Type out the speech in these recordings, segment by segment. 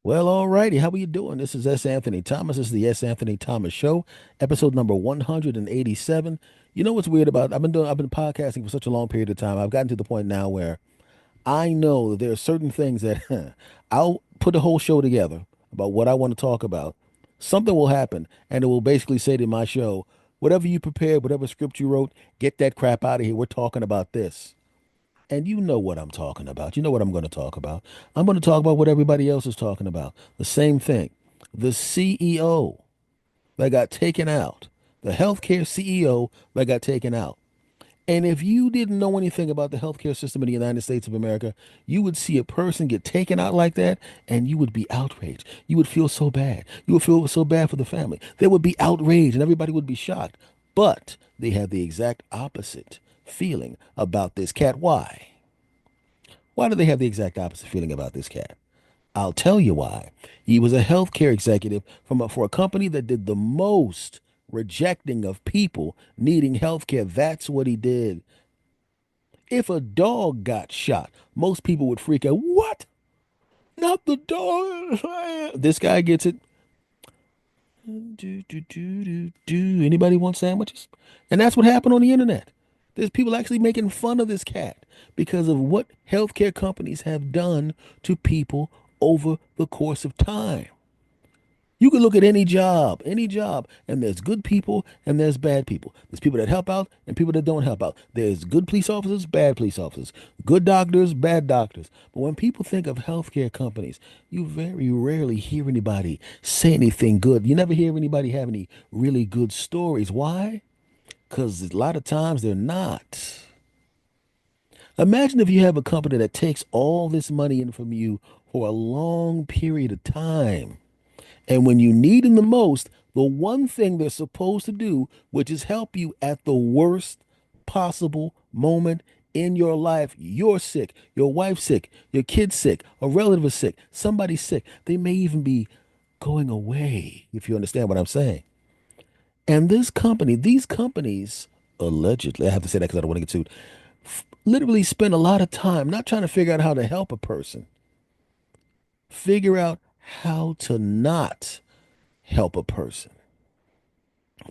Well, all righty. How are you doing? This is S. Anthony Thomas. This is the S. Anthony Thomas Show, episode number 187. You know what's weird about I've been podcasting for such a long period of time. I've gotten to the point now where I know that there are certain things that I'll put a whole show together about what I want to talk about. Something will happen, and it will basically say to my show, whatever you prepared, whatever script you wrote, get that crap out of here. We're talking about this. And you know what I'm talking about. You know what I'm going to talk about. I'm going to talk about what everybody else is talking about. The same thing. The CEO that got taken out, the healthcare CEO that got taken out. And if you didn't know anything about the healthcare system in the United States of America, you would see a person get taken out like that and you would be outraged. You would feel so bad. You would feel so bad for the family. There would be outrage and everybody would be shocked. But they had the exact opposite feeling about this cat. Why? Why do they have the exact opposite feeling about this cat? I'll tell you why. He was a healthcare executive for a company that did the most rejecting of people needing healthcare. That's what he did. If a dog got shot, most people would freak out. What? Not the dog. This guy gets it. Do. Anybody want sandwiches? And that's what happened on the internet. There's people actually making fun of this cat because of what healthcare companies have done to people over the course of time. You can look at any job, and there's good people and there's bad people. There's people that help out and people that don't help out. There's good police officers, bad police officers, good doctors, bad doctors. But when people think of healthcare companies, you very rarely hear anybody say anything good. You never hear anybody have any really good stories. Why? Because a lot of times they're not. Imagine if you have a company that takes all this money in from you for a long period of time. And when you need them the most, the one thing they're supposed to do, which is help you at the worst possible moment in your life, you're sick, your wife's sick, your kid's sick, a relative is sick, somebody's sick. They may even be going away, if you understand what I'm saying. And these companies, allegedly, I have to say that because I don't want to get sued, literally spend a lot of time not trying to figure out how to help a person, figure out how to not help a person.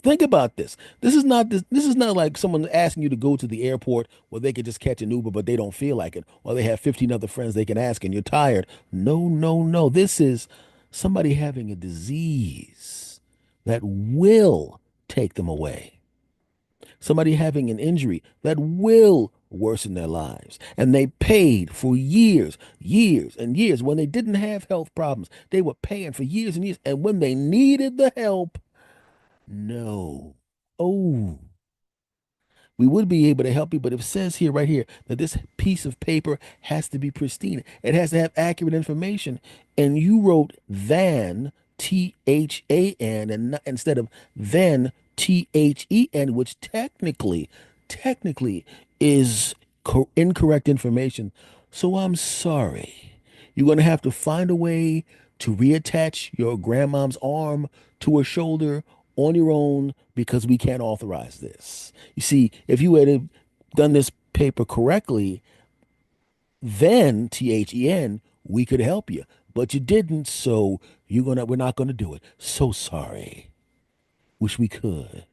Think about this. This is not like someone asking you to go to the airport where they could just catch an Uber, but they don't feel like it, or they have 15 other friends they can ask and you're tired. No, no, no. This is somebody having a disease that will take them away. Somebody having an injury that will worsen their lives. And they paid for years, years, and years when they didn't have health problems. They were paying for years and years. And when they needed the help, no. Oh, we would be able to help you, but it says here, right here, that this piece of paper has to be pristine. It has to have accurate information. And you wrote than, T-H-A-N, and instead of then, T-H-E-N, which technically is incorrect information. So I'm sorry. You're going to have to find a way to reattach your grandmom's arm to her shoulder on your own because we can't authorize this. You see, if you had done this paper correctly, then T-H-E-N, we could help you. But you didn't, so we're not gonna do it. So sorry. Wish we could.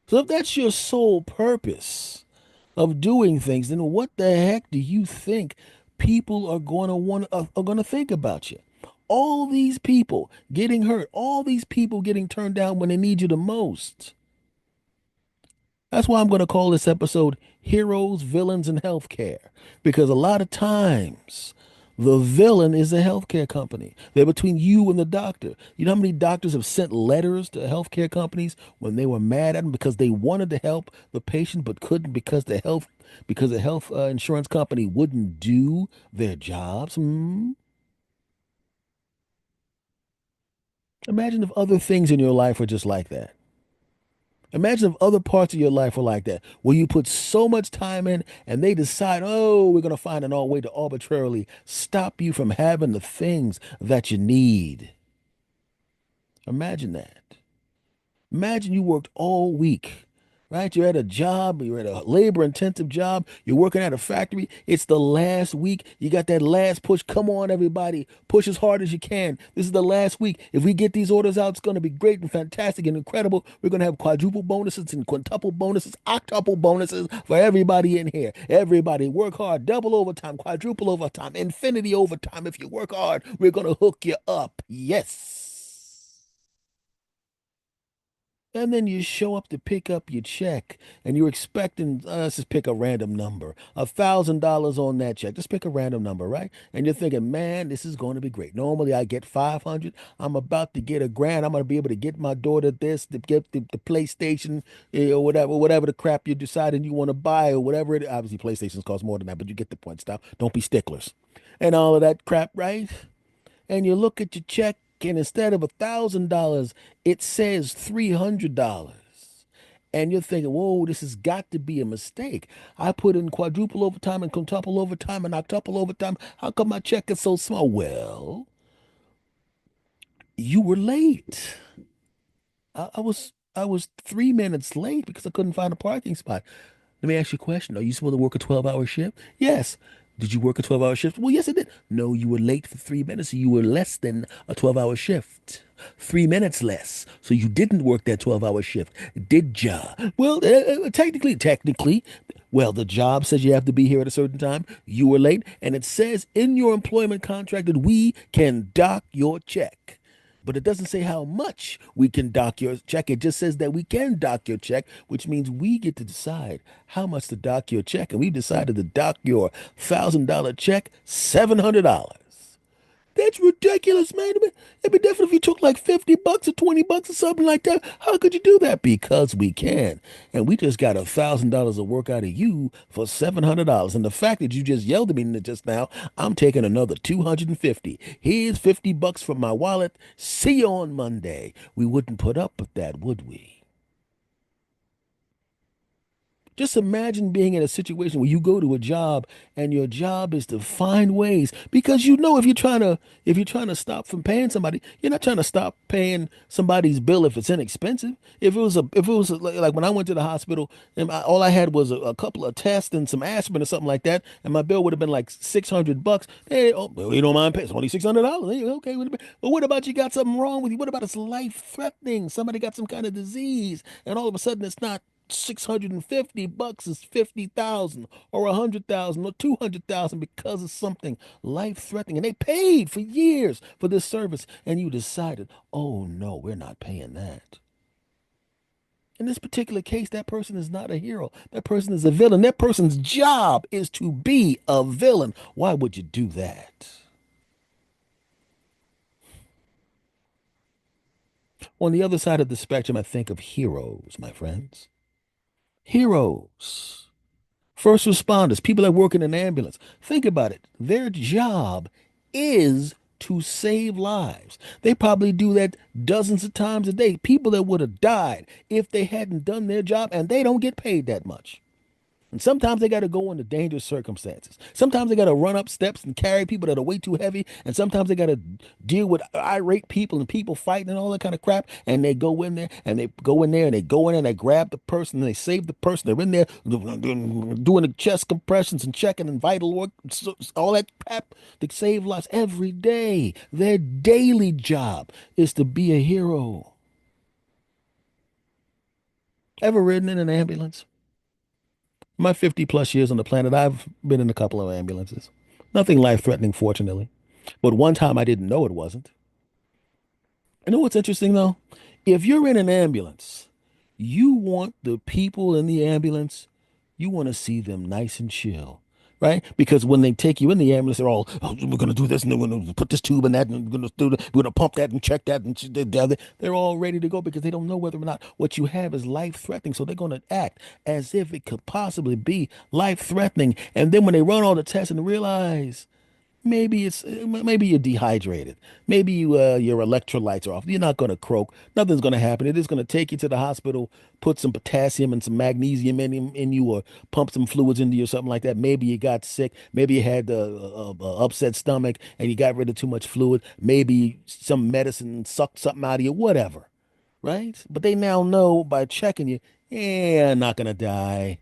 So if that's your sole purpose of doing things, then what the heck do you think people are going to are going to think about you? All these people getting hurt, all these people getting turned down when they need you the most. That's why I'm going to call this episode Heroes, Villains, and Healthcare. Because a lot of times the villain is a healthcare company. They're between you and the doctor. You know how many doctors have sent letters to healthcare companies when they were mad at them because they wanted to help the patient but couldn't because the health insurance company wouldn't do their jobs? Hmm? Imagine if other things in your life were just like that. Imagine if other parts of your life were like that, where you put so much time in and they decide, oh, we're going to find an all way to arbitrarily stop you from having the things that you need. Imagine that. Imagine you worked all week, right? You're at a job, you're at a labor intensive job, you're working at a factory. It's the last week. You got that last push. Come on, everybody. Push as hard as you can. This is the last week. If we get these orders out, it's going to be great and fantastic and incredible. We're going to have quadruple bonuses and quintuple bonuses, octuple bonuses for everybody in here. Everybody work hard, double overtime, quadruple overtime, infinity overtime. If you work hard, we're going to hook you up. Yes. And then you show up to pick up your check and you're expecting, let's just pick a random number, $1,000 on that check. Just pick a random number, right? And you're thinking, man, this is going to be great. Normally I get 500. I'm about to get a grand. I'm going to be able to get my daughter this, to get the PlayStation, or whatever the crap you're deciding you want to buy or whatever it. Obviously, PlayStations cost more than that, but you get the point. Stop. Don't be sticklers. And all of that crap, right? And you look at your check, and instead of $1,000, it says $300. And you're thinking, whoa, this has got to be a mistake. I put in quadruple overtime and quintuple overtime and octuple overtime. How come my check is so small? Well, you were late. I was 3 minutes late because I couldn't find a parking spot. Let me ask you a question. Are you supposed to work a 12-hour shift? Yes. Did you work a 12-hour shift? Well, yes, I did. No, you were late for 3 minutes. So you were less than a 12-hour shift. 3 minutes less. So you didn't work that 12-hour shift, did ya? Well, technically, well, the job says you have to be here at a certain time. You were late, and it says in your employment contract that we can dock your check. But it doesn't say how much we can dock your check. It just says that we can dock your check, which means we get to decide how much to dock your check. And we've decided to dock your $1,000 check, $700. That's ridiculous, man. It'd be different if you took like 50 bucks or 20 bucks or something like that. How could you do that? Because we can. And we just got $1,000 of work out of you for $700. And the fact that you just yelled at me just now, I'm taking another 250. Here's 50 bucks from my wallet. See you on Monday. We wouldn't put up with that, would we? Just imagine being in a situation where you go to a job and your job is to find ways because you know if you're trying to stop from paying somebody, you're not trying to stop paying somebody's bill if it's inexpensive. If it was like when I went to the hospital and all I had was a couple of tests and some aspirin or something like that, and my bill would have been like $600. Hey, oh, well, you don't mind paying? It's only $600. Hey, okay, but what about you got something wrong with you? What about it's life threatening? Somebody got some kind of disease, and all of a sudden it's not 650 bucks is 50,000 or 100,000 or 200,000 because of something life threatening. And they paid for years for this service. And you decided, oh no, we're not paying that. In this particular case, that person is not a hero. That person is a villain. That person's job is to be a villain. Why would you do that? On the other side of the spectrum, I think of heroes, my friends. Heroes. First responders, people that work in an ambulance. Think about it. Their job is to save lives. They probably do that dozens of times a day. People that would have died if they hadn't done their job, and they don't get paid that much. And sometimes they got to go into dangerous circumstances. Sometimes they got to run up steps and carry people that are way too heavy. And sometimes they got to deal with irate people and people fighting and all that kind of crap. And they go in there and they go in there and they go in and they grab the person and they save the person. They're in there doing the chest compressions and checking and vital work, all that crap to save lives every day. Their daily job is to be a hero. Ever ridden in an ambulance? My 50 plus years on the planet, I've been in a couple of ambulances. Nothing life-threatening, fortunately. But one time I didn't know it wasn't. You know what's interesting though? If you're in an ambulance, you want the people in the ambulance, you want to see them nice and chill, right? Because when they take you in the ambulance, they're all, oh, we're going to do this and we're going to put this tube in that and we're going to do that. We're going to pump that and check that. And they're all ready to go because they don't know whether or not what you have is life threatening. So they're going to act as if it could possibly be life threatening. And then when they run all the tests and realize, maybe you're dehydrated. Maybe your electrolytes are off. You're not going to croak. Nothing's going to happen. It is going to take you to the hospital, put some potassium and some magnesium in you, or pump some fluids into you or something like that. Maybe you got sick. Maybe you had a upset stomach and you got rid of too much fluid. Maybe some medicine sucked something out of you. Whatever, right? But they now know by checking you, yeah, not gonna die.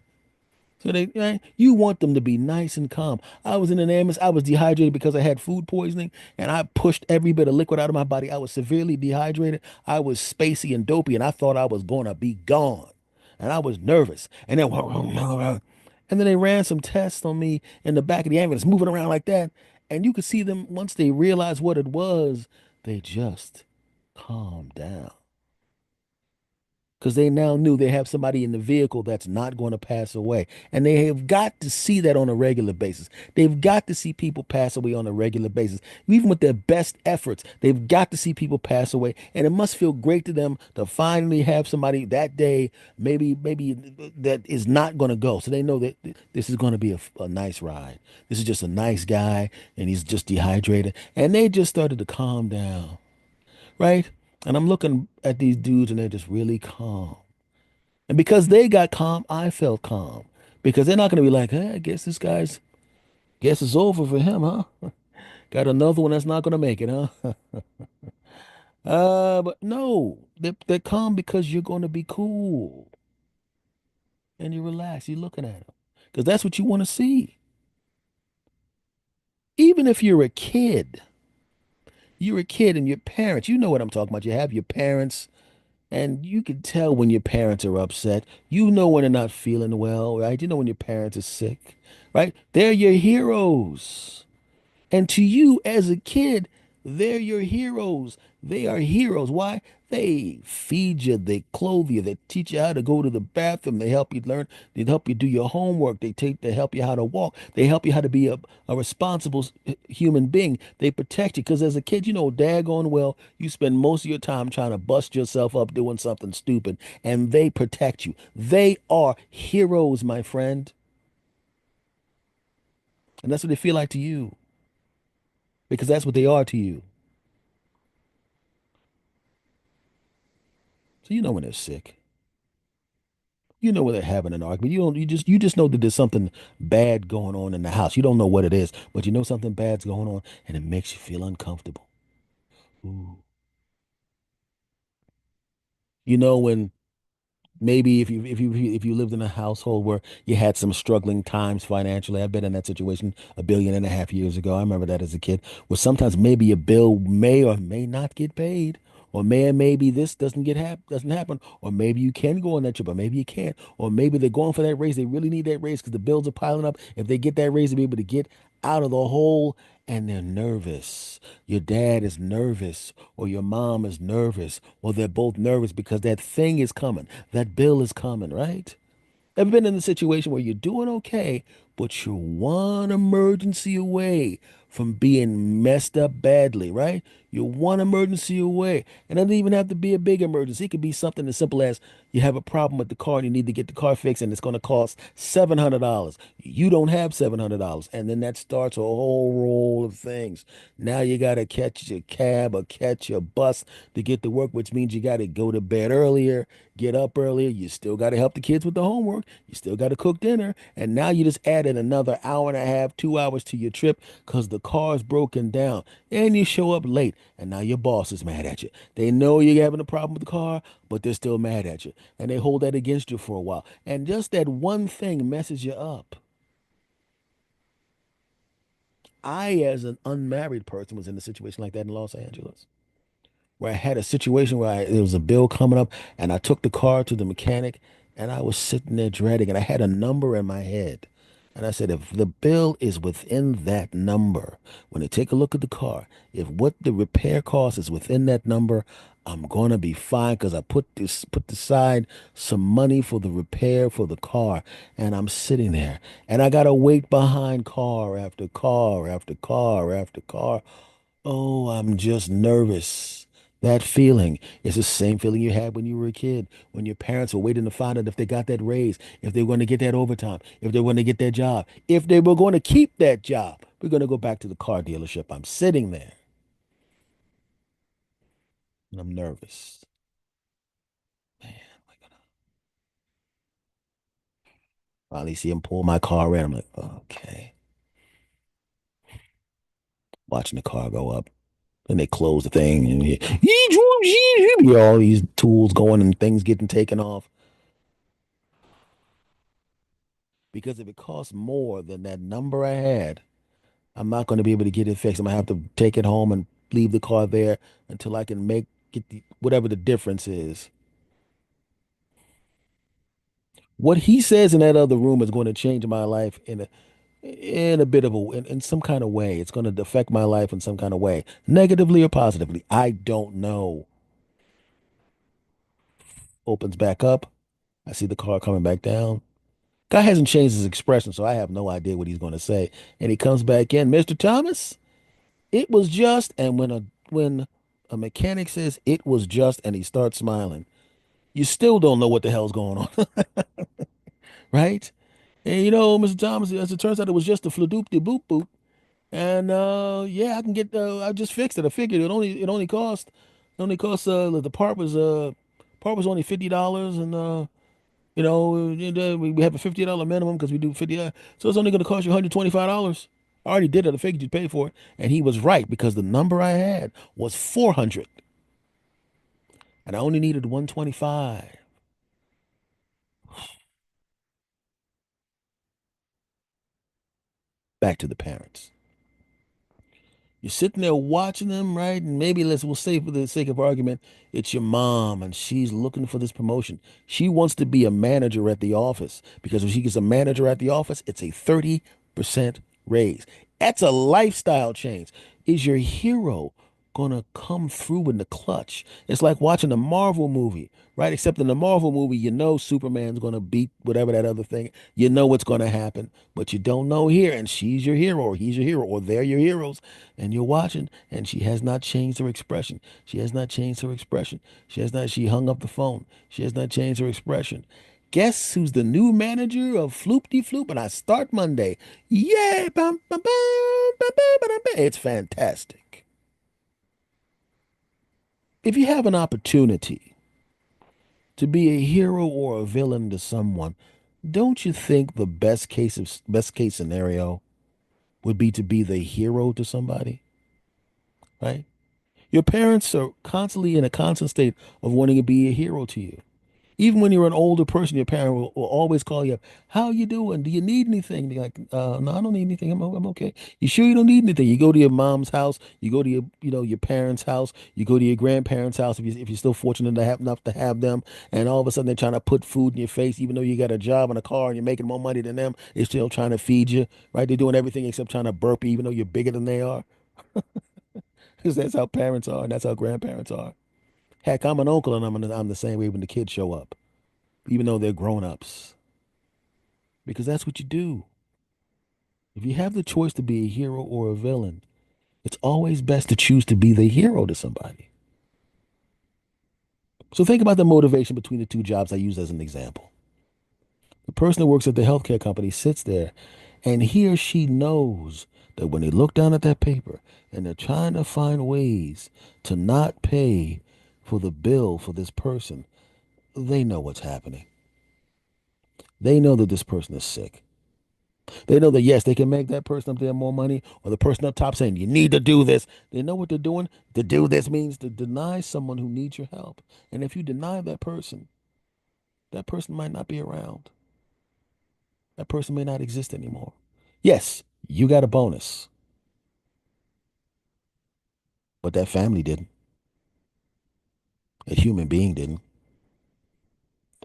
So they, right? You want them to be nice and calm. I was in an ambulance. I was dehydrated because I had food poisoning, and I pushed every bit of liquid out of my body. I was severely dehydrated. I was spacey and dopey, and I thought I was gonna be gone, and I was nervous. And then they ran some tests on me in the back of the ambulance, moving around like that, and you could see them once they realized what it was, they just calmed down because they now knew they have somebody in the vehicle that's not going to pass away. And they have got to see that on a regular basis. They've got to see people pass away on a regular basis. Even with their best efforts, they've got to see people pass away. And it must feel great to them to finally have somebody that day, maybe that is not going to go. So they know that this is going to be a nice ride. This is just a nice guy and he's just dehydrated. And they just started to calm down, right? And I'm looking at these dudes and they're just really calm. And because they got calm, I felt calm. Because they're not going to be like, hey, I guess this guy's, guess it's over for him, huh? Got another one that's not going to make it, huh? But no, they're calm because you're going to be cool and you relax. You're looking at them because that's what you want to see. Even if you're a kid and your parents, you know what I'm talking about. You have your parents. And you can tell when your parents are upset. You know when they're not feeling well, right? You know when your parents are sick, right? They're your heroes. And to you as a kid, they're your heroes. They are heroes. Why? They feed you, they clothe you, they teach you how to go to the bathroom, they help you learn, they help you do your homework, they help you how to walk, they help you how to be a responsible human being. They protect you because as a kid, you know daggone well, you spend most of your time trying to bust yourself up doing something stupid, and they protect you. They are heroes, my friend. And that's what they feel like to you because that's what they are to you. So you know when they're sick. You know when they're having an argument. You just know that there's something bad going on in the house. You don't know what it is, but you know something bad's going on and it makes you feel uncomfortable. Ooh. You know when maybe if you lived in a household where you had some struggling times financially, I've been in that situation a billion and a half years ago. I remember that as a kid, where sometimes maybe a bill may or may not get paid, or maybe this doesn't happen, or maybe you can go on that trip, or maybe you can't, or maybe they're going for that raise. They really need that raise because the bills are piling up. If they get that raise, they'll be able to get out of the hole, and they're nervous. Your dad is nervous, or your mom is nervous, or they're both nervous because that thing is coming. That bill is coming, right? Ever been in a situation where you're doing okay, but you're one emergency away from being messed up badly, right? You're one emergency away. And it doesn't even have to be a big emergency. It could be something as simple as you have a problem with the car and you need to get the car fixed and it's going to cost $700. You don't have $700. And then that starts a whole roll of things. Now you got to catch your cab or catch your bus to get to work, which means you got to go to bed earlier, get up earlier. You still got to help the kids with the homework. You still got to cook dinner. And now you just added another hour and a half, 2 hours to your trip because the car's broken down. And you show up late. And now your boss is mad at you. They know you're having a problem with the car, but they're still mad at you. And they hold that against you for a while. And just that one thing messes you up. I, as an unmarried person, was in a situation like that in Los Angeles, where I had a situation where there was a bill coming up, and I took the car to the mechanic, and I was sitting there dreading, and I had a number in my head. And I said, if the bill is within that number, when they take a look at the car, if what the repair cost is within that number, I'm gonna be fine because I put aside some money for the repair for the car, and I'm sitting there, and I gotta wait behind car after car after car after car. Oh, I'm just nervous. That feeling is the same feeling you had when you were a kid, when your parents were waiting to find out if they got that raise, if they were going to get that overtime, if they were going to get that job, if they were going to keep that job. We're going to go back to the car dealership. I'm sitting there and I'm nervous. Man, I gotta finally see him pull my car in. I'm like, okay, watching the car go up. And they close the thing and you all these tools going and things getting taken off. Because if it costs more than that number I had, I'm not going to be able to get it fixed. I'm gonna have to take it home and leave the car there until I can make get the whatever the difference is. What he says in that other room is going to change my life in a bit of in some kind of way. It's going to affect my life in some kind of way, negatively or positively. I don't know. Opens back up. I see the car coming back down. Guy hasn't changed his expression, so I have no idea what he's going to say. And he comes back in, Mr. Thomas, it was just. And when a mechanic says it was just, and he starts smiling, you still don't know what the hell's going on, right? And Mr. Thomas, as it turns out, it was just a fladoop de boop boop. And yeah, I can get. I just fixed it. I figured it only cost. The part was only $50, and we have a $50 minimum because we do 50. So it's only going to cost you $125. I already did it. I figured you'd pay for it, and he was right because the number I had was 400, and I only needed 125. Back to the parents. You're sitting there watching them, right? And maybe we'll say for the sake of argument, it's your mom and she's looking for this promotion. She wants to be a manager at the office because if she gets a manager at the office, it's a 30% raise. That's a lifestyle change. Is your hero gonna come through in the clutch? It's like watching a Marvel movie, right? Except in the Marvel movie, Superman's gonna beat whatever that other thing. You know what's gonna happen, but you don't know here. And she's your hero, or he's your hero, or they're your heroes and you're watching, and she has not changed her expression. She has not changed her expression. She hung up the phone. She has not changed her expression. Guess who's the new manager of Floop De Floop? And I start Monday. Yeah, bum, bum, bum, bum, bum, bum, bum. It's fantastic. If you have an opportunity to be a hero or a villain to someone, don't you think the best case scenario would be to be the hero to somebody, right? Your parents are constantly in a constant state of wanting to be a hero to you. Even when you're an older person, your parent will always call you up. How you doing? Do you need anything? You're like, no, I don't need anything. I'm okay. You sure you don't need anything? You go to your mom's house. You go to your parents' house. You go to your grandparents' house if you're still fortunate to have enough to have them. And all of a sudden they're trying to put food in your face, even though you got a job and a car and you're making more money than them. They're still trying to feed you, right? They're doing everything except trying to burp you, even though you're bigger than they are. Because that's how parents are, and that's how grandparents are. Heck, I'm an uncle, and I'm the same way when the kids show up, even though they're grown-ups. Because that's what you do. If you have the choice to be a hero or a villain, it's always best to choose to be the hero to somebody. So think about the motivation between the two jobs I used as an example. The person that works at the healthcare company sits there, and he or she knows that when they look down at that paper and they're trying to find ways to not pay for the bill for this person, they know what's happening. They know that this person is sick. They know that, yes, they can make that person up there more money or the person up top saying, you need to do this. They know what they're doing. To do this means to deny someone who needs your help. And if you deny that person might not be around. That person may not exist anymore. Yes, you got a bonus, but that family didn't. That human being didn't.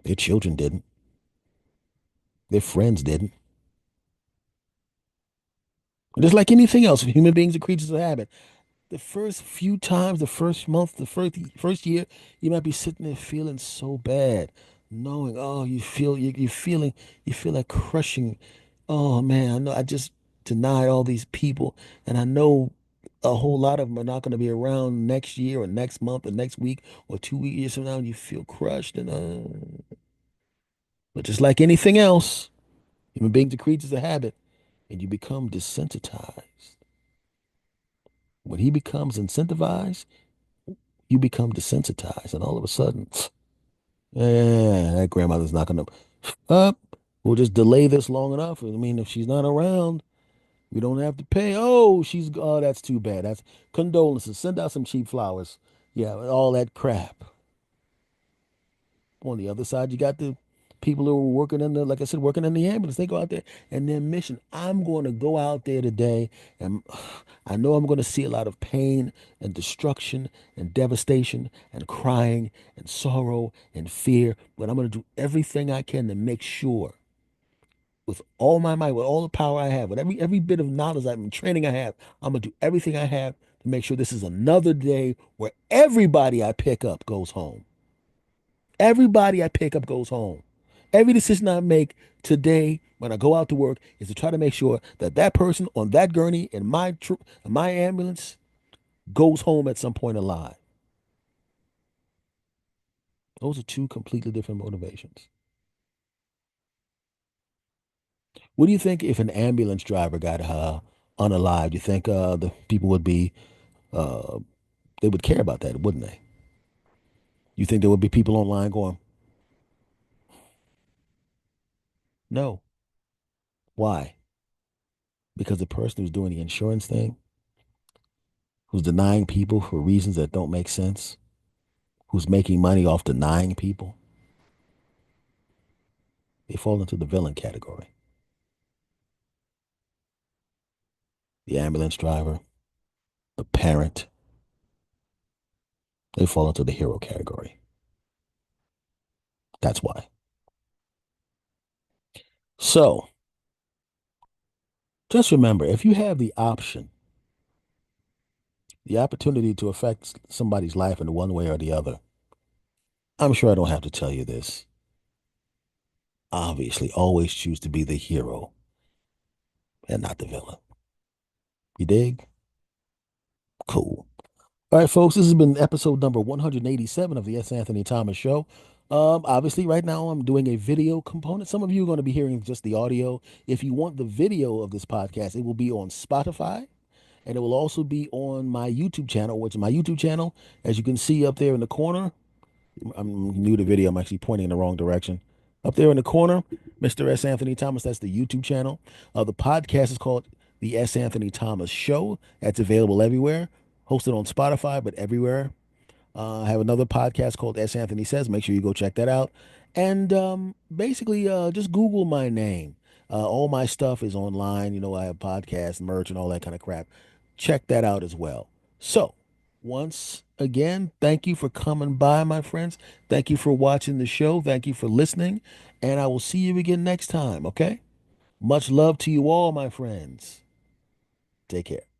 Their children didn't. Their friends didn't. Just like anything else, human beings are creatures of habit. The first few times, the first month, the first year, you might be sitting there feeling so bad, knowing, oh, you feel like crushing. Oh man, I know I just denied all these people, and I know a whole lot of them are not going to be around next year or next month or next week or 2 years from now, and you feel crushed but just like anything else, human beings are creatures of habit, and you become desensitized. When he becomes incentivized, you become desensitized, and all of a sudden, yeah, that grandmother's not gonna up. We'll just delay this long enough. I mean, if she's not around, We don't have to pay. Oh, that's too bad. That's condolences. Send out some cheap flowers. Yeah, all that crap. On the other side, you got the people who are working in the, like I said, working in the ambulance. They go out there and their mission. I'm going to go out there today, and I know I'm going to see a lot of pain and destruction and devastation and crying and sorrow and fear, but I'm going to do everything I can to make sure, with all my might, with all the power I have, with every bit of knowledge and training I have, I'm gonna do everything I have to make sure this is another day where everybody I pick up goes home. Everybody I pick up goes home. Every decision I make today when I go out to work is to try to make sure that that person on that gurney in my ambulance goes home at some point alive. Those are two completely different motivations. What do you think if an ambulance driver got unalived? Do you think the people would be uh, they would care about that, wouldn't they? You think there would be people online going, no. Why? Because the person who's doing the insurance thing, who's denying people for reasons that don't make sense, who's making money off denying people, they fall into the villain category. The ambulance driver, the parent, they fall into the hero category. That's why. So just remember, if you have the option, the opportunity to affect somebody's life in one way or the other, I'm sure I don't have to tell you this. Obviously, always choose to be the hero and not the villain. You dig? Cool. All right, folks, this has been episode number 187 of the S. Anthony Thomas Show. Obviously, right now I'm doing a video component. Some of you are going to be hearing just the audio. If you want the video of this podcast, it will be on Spotify, and it will also be on my YouTube channel, which is my YouTube channel, as you can see up there in the corner. I'm new to video. I'm actually pointing in the wrong direction. Up there in the corner, Mr. S. Anthony Thomas. That's the YouTube channel. The podcast is called The S. Anthony Thomas Show. That's available everywhere. Hosted on Spotify, but everywhere. I have another podcast called S. Anthony Says. Make sure you go check that out. And basically, just Google my name. All my stuff is online. You know, I have podcasts, merch, and all that kind of crap. Check that out as well. So, once again, thank you for coming by, my friends. Thank you for watching the show. Thank you for listening. And I will see you again next time, okay? Much love to you all, my friends. Take care.